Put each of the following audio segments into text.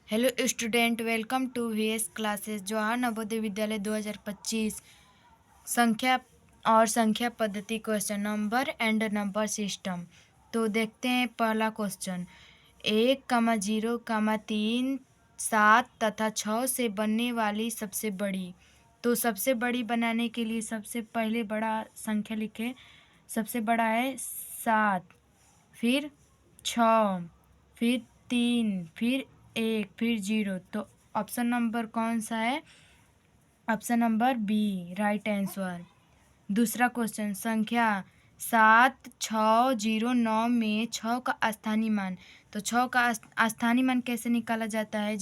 Hello student, welcome to VS classes Jawahar Navodaya Vidyalaya 2025 संख्या और संख्या पद्धति question number and number system. तो देखते हैं पहला क्वेश्चन। 1, 0, 3, 7 तथा 6 से बनने वाली सबसे बड़ी। तो सबसे बड़ी बनाने के लिए सबसे पहले बड़ा संख्या लिखे। सबसे बड़ा है 7, फिर 6, फिर 3, फिर 1, फिर 0। तो ऑप्शन नंबर कौन सा है? Option number B right answer. दूसरा क्वेश्चन, संख्या 7609 में 6 का स्थानीय मान। तो 6 का स्थानीय मान कैसे निकाला जाता है?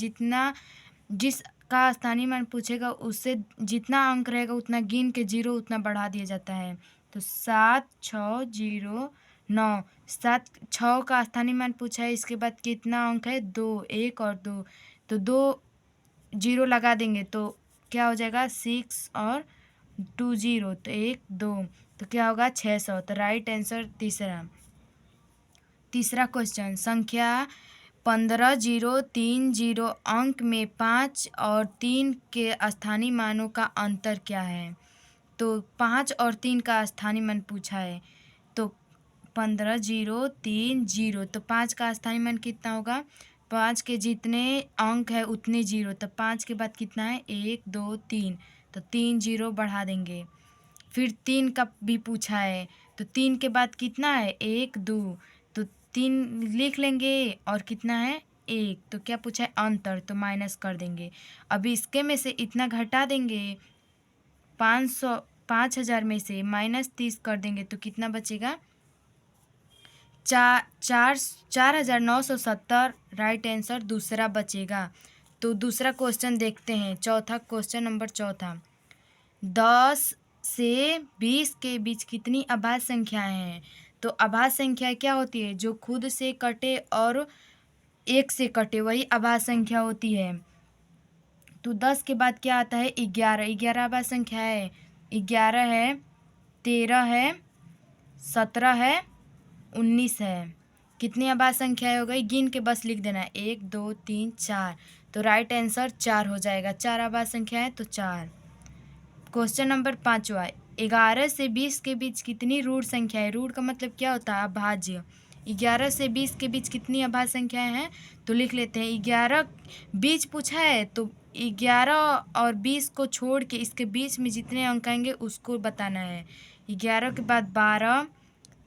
जिसका स्थानीय मान पूछेगा उससे जितना अंक रहेगा उतना गिन के 0 उतना बढ़ा दिया जाता है। तो 7609, 6 का स्थानीय मान पूछा है। इसके बाद कितना अंक है? 2, 1 और 2। तो 2 0 लगा देंगे तो क्या हो जाएगा? 6 और 2 0, तो 1 2, तो क्या होगा? 600। तो राइट आंसर तीसरा क्वेश्चन, संख्या 15030 अंक में 5 और 3 के स्थानीय मानों का अंतर क्या है? तो 5 और 3 का स्थानीय मान पूछा है। तो 15030, तो 5 का स्थानीय मान कितना होगा? 5 के जितने अंक है उतने 0। तो 5 के बाद कितना है? 1 2 3, तो 3 0 बढ़ा देंगे। फिर 3 का भी पूछा है। तो 3 के बाद कितना है? 1 2, तो 3 लिख लेंगे और कितना है? 1। तो क्या पूछा है? अंतर, तो माइनस कर देंगे। अभी इसके में से इतना घटा देंगे। 5000 में से -30 कर देंगे तो कितना बचेगा? 4970 राइट आंसर दूसरा बचेगा। तो दूसरा क्वेश्चन देखते हैं। चौथा क्वेश्चन नंबर चौथा, 10 से 20 के बीच कितनी अभाज्य संख्याएं हैं? तो अभाज्य संख्या क्या होती है? जो खुद से कटे और 1 से कटे, वही अभाज्य संख्या होती है। तो 10 के बाद क्या आता है? 11। 11 अभाज्य संख्या है। 11 है, 13 है, 17 है, 19 है। कितनी अभाज्य संख्याएं हो गई? गिन के बस लिख देना है। 1 2 3 4। तो राइट आंसर 4 हो जाएगा। 4 अभाज्य संख्या है तो 4। क्वेश्चन नंबर पाँचवा, 11 से 20 के बीच कितनी ऋण संख्या है? ऋण का मतलब क्या होता है? अभाज्य। 11 से 20 के बीच कितनी अभाज्य संख्याएं हैं? तो लिख लेते हैं। 11 बीच पूछा है तो 11 और 20 को छोड़ के इसके बीच में जितने अंक आएंगे उसको बताना है। 11 के बाद 12,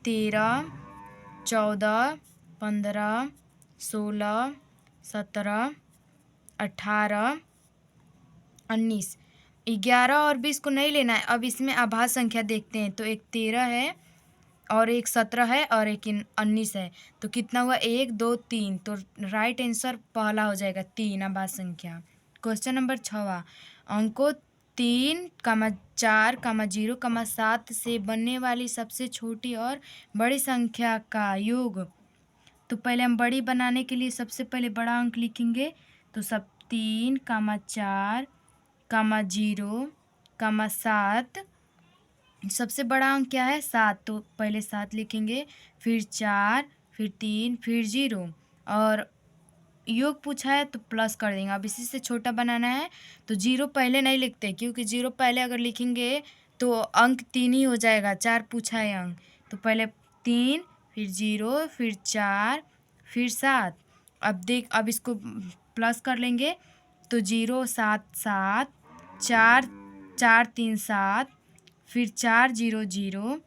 13, 14, 15, 16, 17, 18, 19। 11 और 20 को नहीं लेना है। अब इसमें अभाज्य संख्या देखते हैं। तो एक 13 है और एक 17 है और एक 19 है। तो कितना हुआ? 1 2 3। तो राइट आंसर पहला हो जाएगा 3 अभाज्य संख्या। क्वेश्चन नंबर 6, अंकों 3, 4, 0, 7 से बनने वाली सबसे छोटी और बड़ी संख्या का योग। तो पहले हम बड़ी बनाने के लिए सबसे पहले बड़ा अंक लिखेंगे। तो सब 3, 4, 0, 7। सबसे बड़ा अंक क्या है? 7। तो पहले 7 लिखेंगे, फिर 4, फिर 3, फिर 0। और योग पूछा है तो प्लस कर देंगे। अब इसी से छोटा बनाना है तो 0 पहले नहीं लिखते, क्योंकि 0 पहले अगर लिखेंगे तो अंक 3 ही हो जाएगा। 4 पूछा है अंक, तो पहले 3, फिर 0, फिर 4, फिर 7। अब इसको प्लस कर लेंगे तो 0 7 7, 4 4 3 7, फिर 4 0 0,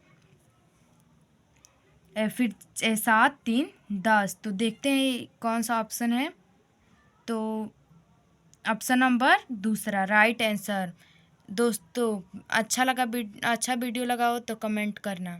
फिर 7 3 10। तो देखते हैं कौन सा ऑप्शन है। तो ऑप्शन नंबर दूसरा राइट आंसर। दोस्तों, अच्छा वीडियो लगा हो तो कमेंट करना।